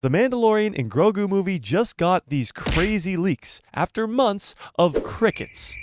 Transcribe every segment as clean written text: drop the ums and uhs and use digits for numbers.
The Mandalorian and Grogu movie just got these crazy leaks after months of crickets,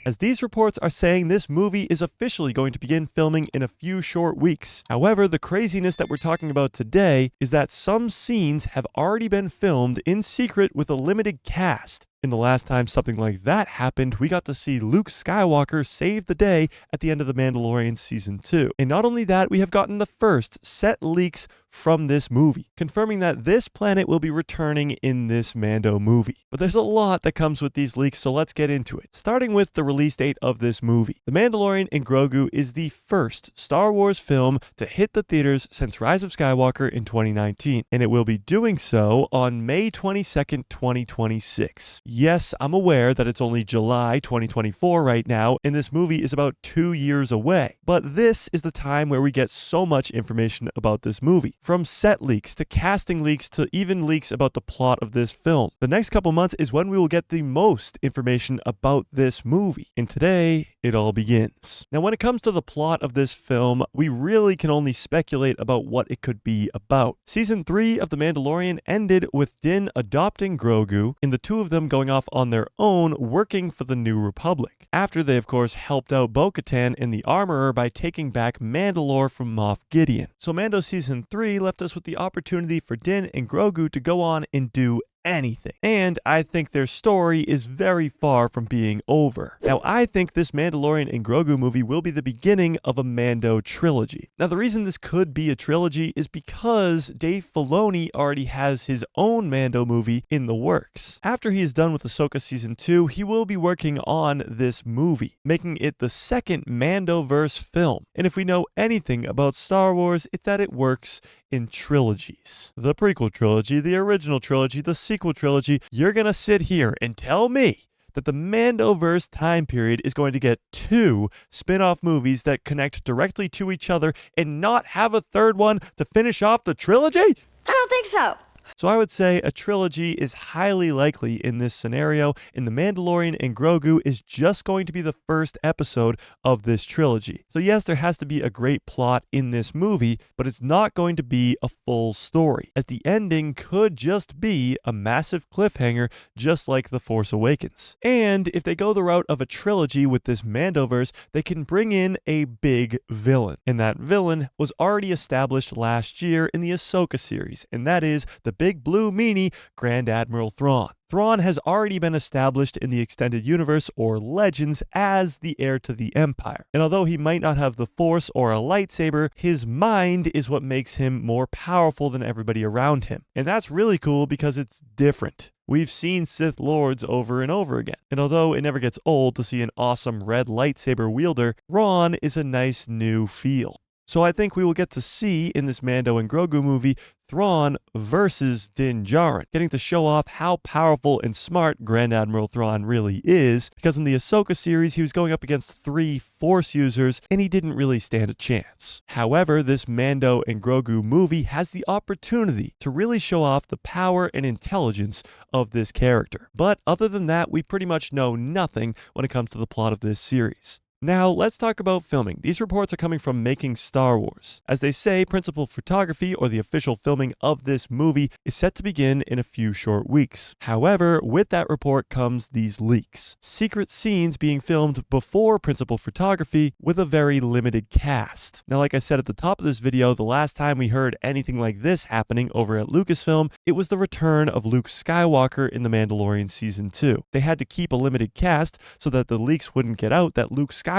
as these reports are saying this movie is officially going to begin filming in a few short weeks. However, the craziness that we're talking about today is that some scenes have already been filmed in secret with a limited cast. In the last time something like that happened, we got to see Luke Skywalker save the day at the end of The Mandalorian Season 2. And not only that, we have gotten the first set leaks from this movie, confirming that this planet will be returning in this Mando movie. But there's a lot that comes with these leaks, so let's get into it. Starting with the release date of this movie. The Mandalorian and Grogu is the first Star Wars film to hit the theaters since Rise of Skywalker in 2019, and it will be doing so on May 22nd, 2026. Yes, I'm aware that it's only July 2024 right now, and this movie is about 2 years away. But this is the time where we get so much information about this movie. From set leaks to casting leaks to even leaks about the plot of this film. The next couple months is when we will get the most information about this movie. And today, it all begins. Now, when it comes to the plot of this film, we really can only speculate about what it could be about. Season 3 of The Mandalorian ended with Din adopting Grogu, and the two of them going off on their own, working for the New Republic. After they, of course, helped out Bo-Katan and the Armorer by taking back Mandalore from Moff Gideon. So Mando Season 3 left us with the opportunity for Din and Grogu to go on and do anything. And I think their story is very far from being over. Now, I think this Mandalorian and Grogu movie will be the beginning of a Mando trilogy. Now, the reason this could be a trilogy is because Dave Filoni already has his own Mando movie in the works. After he is done with Ahsoka Season 2, he will be working on this movie, making it the second Mando-verse film. And if we know anything about Star Wars, it's that it works in trilogies. The prequel trilogy, the original trilogy, the sequel trilogy. You're gonna sit here and tell me that the Mando-verse time period is going to get 2 spin-off movies that connect directly to each other and not have a third one to finish off the trilogy? I don't think so. So I would say a trilogy is highly likely in this scenario, and The Mandalorian and Grogu is just going to be the first episode of this trilogy. So yes, there has to be a great plot in this movie, but it's not going to be a full story, as the ending could just be a massive cliffhanger, just like The Force Awakens. And if they go the route of a trilogy with this Mando-verse, they can bring in a big villain. And that villain was already established last year in the Ahsoka series, and that is the big blue meanie, Grand Admiral Thrawn. Thrawn has already been established in the extended universe or Legends as the heir to the Empire. And although he might not have the Force or a lightsaber, his mind is what makes him more powerful than everybody around him. And that's really cool because it's different. We've seen Sith Lords over and over again. And although it never gets old to see an awesome red lightsaber wielder, Thrawn is a nice new feel. So I think we will get to see in this Mando and Grogu movie Thrawn versus Din Djarin, getting to show off how powerful and smart Grand Admiral Thrawn really is, because in the Ahsoka series he was going up against 3 Force users and he didn't really stand a chance. However, this Mando and Grogu movie has the opportunity to really show off the power and intelligence of this character. But other than that, we pretty much know nothing when it comes to the plot of this series. Now, let's talk about filming. These reports are coming from Making Star Wars. As they say, principal photography, or the official filming of this movie, is set to begin in a few short weeks. However, with that report comes these leaks. Secret scenes being filmed before principal photography with a very limited cast. Now, like I said at the top of this video, the last time we heard anything like this happening over at Lucasfilm, it was the return of Luke Skywalker in The Mandalorian Season 2. They had to keep a limited cast so that the leaks wouldn't get out that Luke Skywalker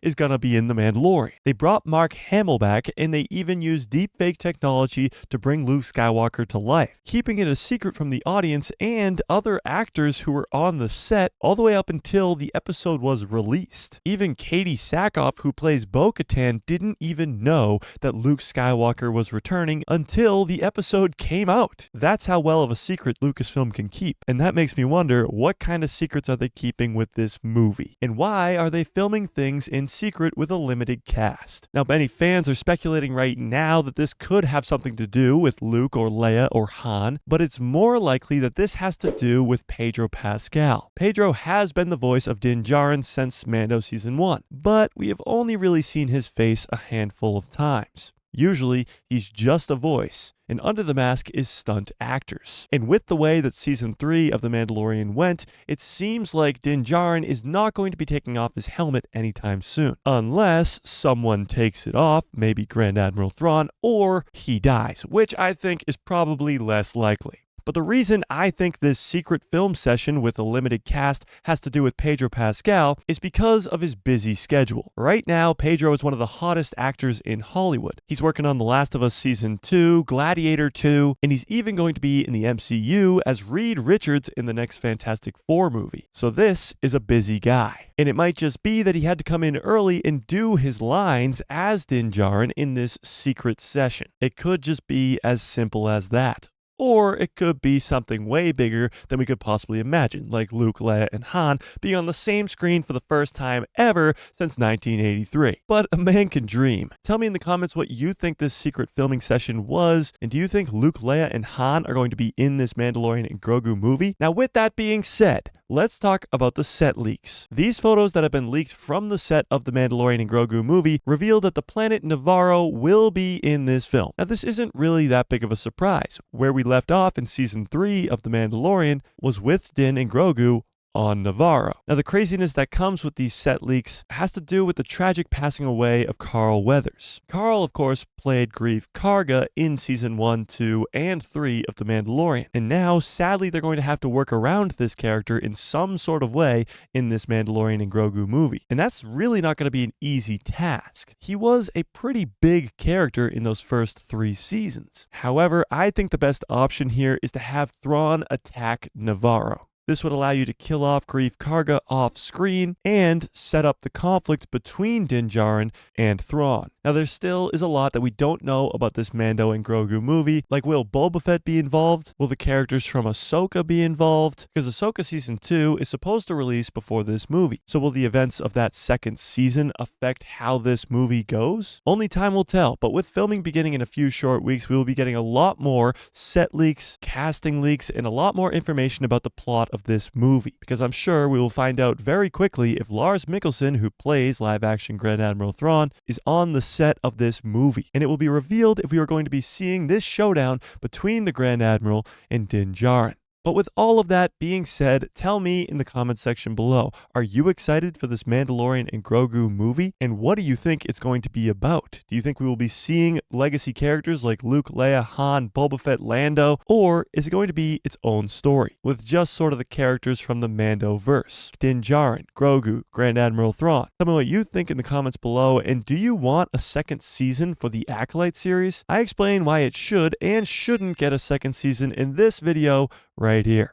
is gonna be in The Mandalorian. They brought Mark Hamill back, and they even used deepfake technology to bring Luke Skywalker to life, keeping it a secret from the audience and other actors who were on the set all the way up until the episode was released. Even Katie Sackhoff, who plays Bo-Katan, didn't even know that Luke Skywalker was returning until the episode came out. That's how well of a secret Lucasfilm can keep, and that makes me wonder, what kind of secrets are they keeping with this movie? And why are they filming things in secret with a limited cast? Now, many fans are speculating right now that this could have something to do with Luke or Leia or Han, but it's more likely that this has to do with Pedro Pascal. Pedro has been the voice of Din Djarin since Mando Season 1, but we have only really seen his face a handful of times. Usually, he's just a voice, and under the mask is stunt actors. And with the way that season 3 of The Mandalorian went, it seems like Din Djarin is not going to be taking off his helmet anytime soon. Unless someone takes it off, maybe Grand Admiral Thrawn, or he dies, which I think is probably less likely. But the reason I think this secret film session with a limited cast has to do with Pedro Pascal is because of his busy schedule. Right now, Pedro is one of the hottest actors in Hollywood. He's working on The Last of Us Season 2, Gladiator 2, and he's even going to be in the MCU as Reed Richards in the next Fantastic Four movie. So this is a busy guy. And it might just be that he had to come in early and do his lines as Din Djarin in this secret session. It could just be as simple as that. Or it could be something way bigger than we could possibly imagine, like Luke, Leia, and Han being on the same screen for the first time ever since 1983. But a man can dream. Tell me in the comments what you think this secret filming session was, and do you think Luke, Leia, and Han are going to be in this Mandalorian and Grogu movie? Now, with that being said, let's talk about the set leaks. These photos that have been leaked from the set of the Mandalorian and Grogu movie reveal that the planet Navarro will be in this film. Now, this isn't really that big of a surprise. Where we left off in season 3 of The Mandalorian was with Din and Grogu on Navarro. Now, the craziness that comes with these set leaks has to do with the tragic passing away of Carl Weathers. Carl, of course, played Greef Karga in season 1, 2, and 3 of The Mandalorian. And now, sadly, they're going to have to work around this character in some sort of way in this Mandalorian and Grogu movie. And that's really not going to be an easy task. He was a pretty big character in those first 3 seasons. However, I think the best option here is to have Thrawn attack Navarro. This would allow you to kill off Greef Karga off screen and set up the conflict between Din Djarin and Thrawn. Now, there still is a lot that we don't know about this Mando and Grogu movie, like will Boba Fett be involved? Will the characters from Ahsoka be involved? Because Ahsoka Season 2 is supposed to release before this movie. So will the events of that second season affect how this movie goes? Only time will tell, but with filming beginning in a few short weeks, we will be getting a lot more set leaks, casting leaks, and a lot more information about the plot of this movie, because I'm sure we will find out very quickly if Lars Mikkelsen, who plays live-action Grand Admiral Thrawn, is on the set of this movie, and it will be revealed if we are going to be seeing this showdown between the Grand Admiral and Din Djarin. But with all of that being said, tell me in the comments section below, are you excited for this Mandalorian and Grogu movie? And what do you think it's going to be about? Do you think we will be seeing legacy characters like Luke, Leia, Han, Boba Fett, Lando? Or is it going to be its own story, with just sort of the characters from the Mando-verse? Din Djarin, Grogu, Grand Admiral Thrawn. Tell me what you think in the comments below, and do you want a second season for the Acolyte series? I explain why it should and shouldn't get a second season in this video right here.